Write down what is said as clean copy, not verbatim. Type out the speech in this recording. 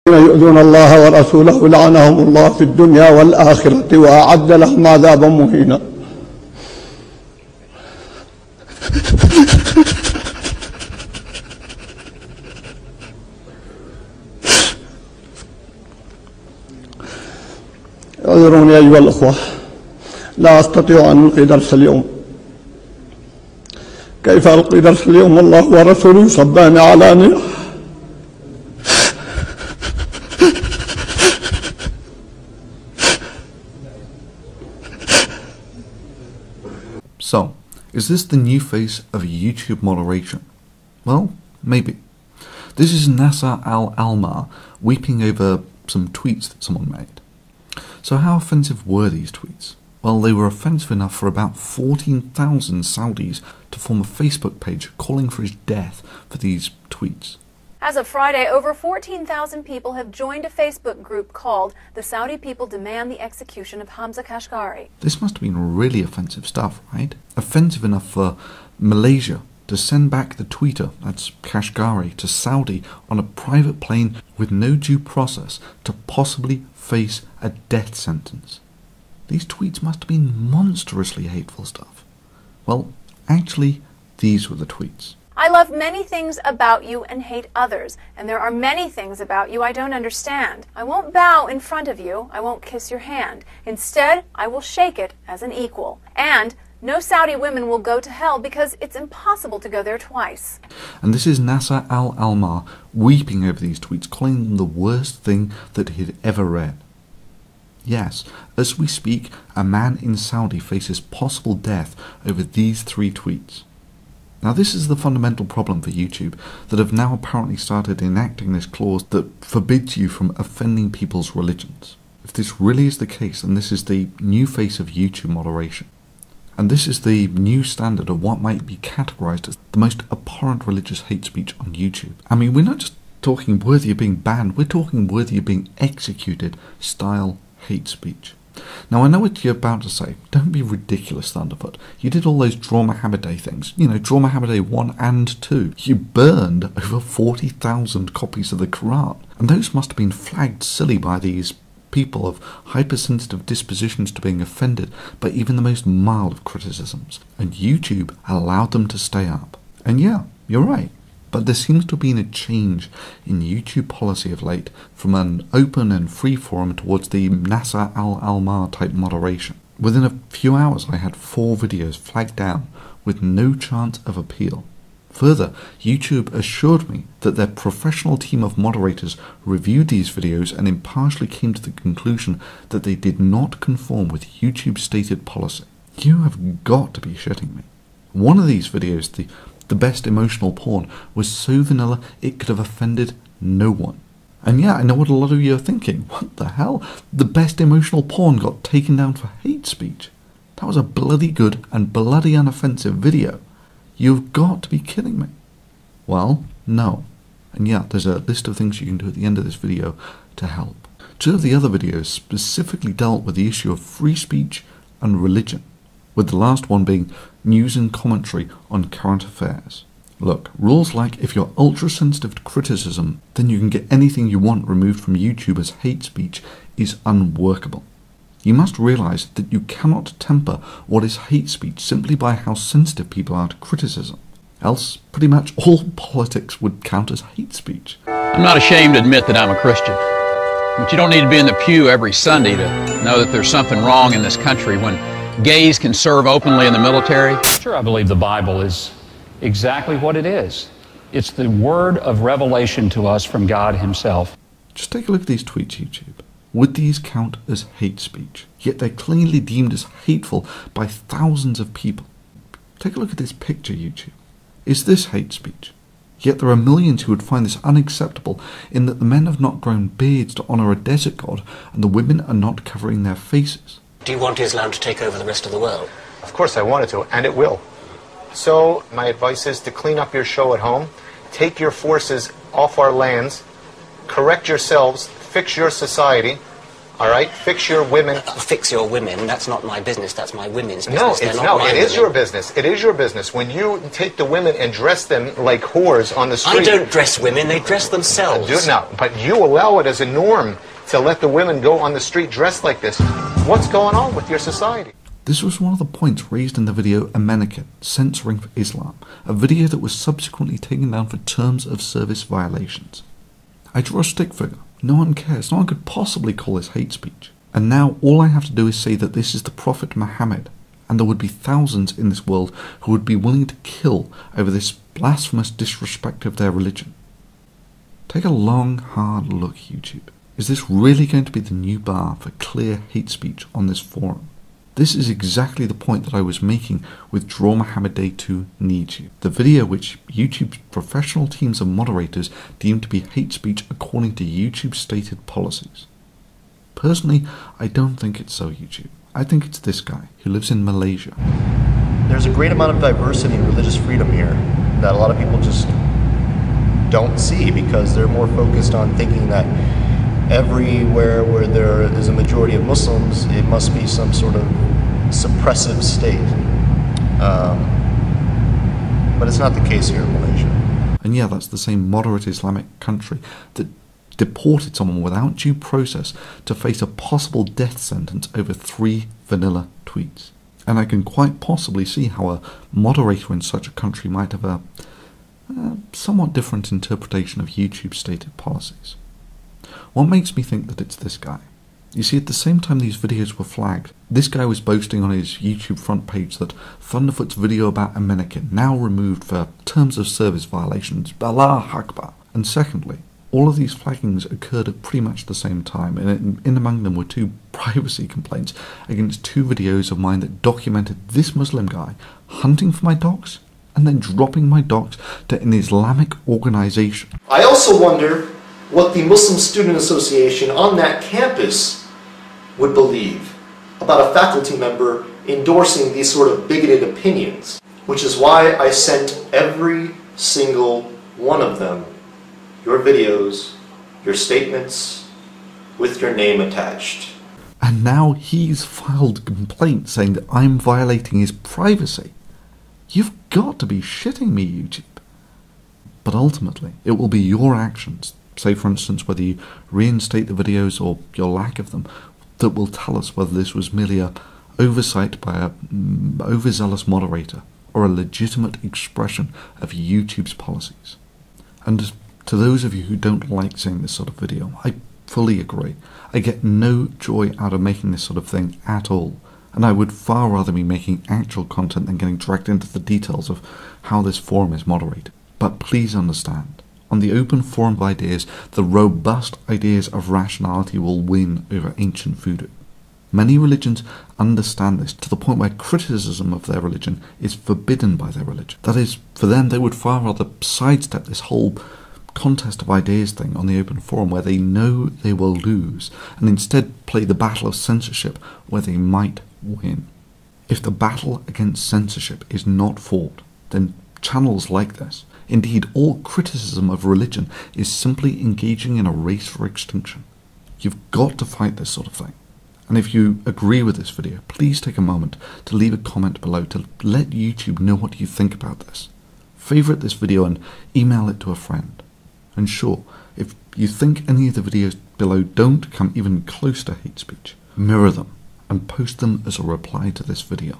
يؤذون الله ورسوله لعنهم الله في الدنيا والآخرة وأعد لهم عذابا مهينا. اعذروني أيها الأخوة، لا أستطيع أن ألقي درس اليوم. كيف ألقي درس اليوم والله ورسوله يصبان علانية؟ So, is this the new face of YouTube moderation? Well, maybe. This is Nasser Al-Almar weeping over some tweets that someone made. So how offensive were these tweets? Well, they were offensive enough for about 14,000 Saudis to form a Facebook page calling for his death for these tweets. As of Friday, over 14,000 people have joined a Facebook group called The Saudi People Demand the Execution of Hamza Kashgari. This must have been really offensive stuff, right? Offensive enough for Malaysia to send back the tweeter, that's Kashgari, to Saudi on a private plane with no due process to possibly face a death sentence. These tweets must have been monstrously hateful stuff. Well, actually, these were the tweets. I love many things about you and hate others, and there are many things about you I don't understand. I won't bow in front of you, I won't kiss your hand. Instead, I will shake it as an equal. And no Saudi women will go to hell because it's impossible to go there twice. And this is Nasser Al-Almar weeping over these tweets, calling them the worst thing that he had ever read. Yes, as we speak, a man in Saudi faces possible death over these 3 tweets. Now this is the fundamental problem for YouTube, that have now apparently started enacting this clause that forbids you from offending people's religions. If this really is the case, then this is the new face of YouTube moderation. And this is the new standard of what might be categorized as the most abhorrent religious hate speech on YouTube. I mean, we're not just talking worthy of being banned, we're talking worthy of being executed style hate speech. Now I know what you're about to say. Don't be ridiculous, Thunderfoot. You did all those Draw Muhammad Day things. You know, Draw Muhammad Day 1 and 2. You burned over 40,000 copies of the Quran. And those must have been flagged silly by these people of hypersensitive dispositions to being offended by even the most mild of criticisms. And YouTube allowed them to stay up. And yeah, you're right. But there seems to have been a change in YouTube policy of late from an open and free forum towards the Nasser Al-Almar type moderation. Within a few hours I had 4 videos flagged down with no chance of appeal. Further, YouTube assured me that their professional team of moderators reviewed these videos and impartially came to the conclusion that they did not conform with YouTube's stated policy. You have got to be shitting me. One of these videos, the best emotional porn, was so vanilla it could have offended no one. And yeah, I know what a lot of you are thinking. What the hell? The best emotional porn got taken down for hate speech. That was a bloody good and bloody unoffensive video. You've got to be kidding me. Well, no. And yeah, there's a list of things you can do at the end of this video to help. 2 of the other videos specifically dealt with the issue of free speech and religion, with the last one being news and commentary on current affairs. Look, rules like if you're ultra-sensitive to criticism, then you can get anything you want removed from YouTube as hate speech is unworkable. You must realise that you cannot temper what is hate speech simply by how sensitive people are to criticism. Else, pretty much all politics would count as hate speech. I'm not ashamed to admit that I'm a Christian. But you don't need to be in the pew every Sunday to know that there's something wrong in this country when gays can serve openly in the military. Sure, I believe the Bible is exactly what it is. It's the word of revelation to us from God himself. Just take a look at these tweets, YouTube. Would these count as hate speech? Yet they're clearly deemed as hateful by thousands of people. Take a look at this picture, YouTube. Is this hate speech? Yet there are millions who would find this unacceptable in that the men have not grown beards to honour a desert god and the women are not covering their faces. Do you want Islam to take over the rest of the world? Of course I want it to, and it will. So my advice is to clean up your show at home, take your forces off our lands, correct yourselves, fix your society, all right? Fix your women. Fix your women. That's not my business. That's my women's No, business. it is your business. It is your business. When you take the women and dress them like whores on the street. I don't dress women. They dress themselves. No, but you allow it as a norm to let the women go on the street dressed like this. What's going on with your society? This was one of the points raised in the video Amenakin, Censoring for Islam, a video that was subsequently taken down for terms of service violations. I draw a stick figure. No one cares. No one could possibly call this hate speech. And now all I have to do is say that this is the Prophet Muhammad, and there would be thousands in this world who would be willing to kill over this blasphemous disrespect of their religion. Take a long, hard look, YouTube. Is this really going to be the new bar for clear hate speech on this forum? This is exactly the point that I was making with Draw Muhammad Day 2 Needs You, the video which YouTube's professional teams of moderators deemed to be hate speech according to YouTube's stated policies. Personally, I don't think it's so, YouTube. I think it's this guy, who lives in Malaysia. There's a great amount of diversity and religious freedom here that a lot of people just don't see because they're more focused on thinking that everywhere where there is a majority of Muslims, it must be some sort of suppressive state. But it's not the case here in Malaysia. And yeah, that's the same moderate Islamic country that deported someone without due process to face a possible death sentence over 3 vanilla tweets. And I can quite possibly see how a moderator in such a country might have a somewhat different interpretation of YouTube's stated policies. What makes me think that it's this guy? You see, at the same time these videos were flagged, this guy was boasting on his YouTube front page that Thunderfoot's video about Amenakin, now removed for terms of service violations, Allah Akbar. And secondly, all of these flaggings occurred at pretty much the same time, and in among them were 2 privacy complaints against 2 videos of mine that documented this Muslim guy hunting for my dogs and then dropping my dogs to an Islamic organization. I also wonder what the Muslim Student Association on that campus would believe about a faculty member endorsing these sort of bigoted opinions, which is why I sent every single one of them your videos, your statements, with your name attached. And now he's filed a complaint saying that I'm violating his privacy. You've got to be shitting me, YouTube. But ultimately, it will be your actions, say for instance whether you reinstate the videos or your lack of them, that will tell us whether this was merely a oversight by a overzealous moderator or a legitimate expression of YouTube's policies. And to those of you who don't like seeing this sort of video, I fully agree. I get no joy out of making this sort of thing at all, and I would far rather be making actual content than getting dragged into the details of how this forum is moderated. But please understand, on the open forum of ideas, the robust ideas of rationality will win over ancient voodoo. Many religions understand this to the point where criticism of their religion is forbidden by their religion. That is, for them, they would far rather sidestep this whole contest of ideas thing on the open forum where they know they will lose, and instead play the battle of censorship where they might win. If the battle against censorship is not fought, then channels like this, indeed all criticism of religion, is simply engaging in a race for extinction. You've got to fight this sort of thing. And if you agree with this video, please take a moment to leave a comment below to let YouTube know what you think about this. Favourite this video and email it to a friend. And sure, if you think any of the videos below don't come even close to hate speech, mirror them and post them as a reply to this video.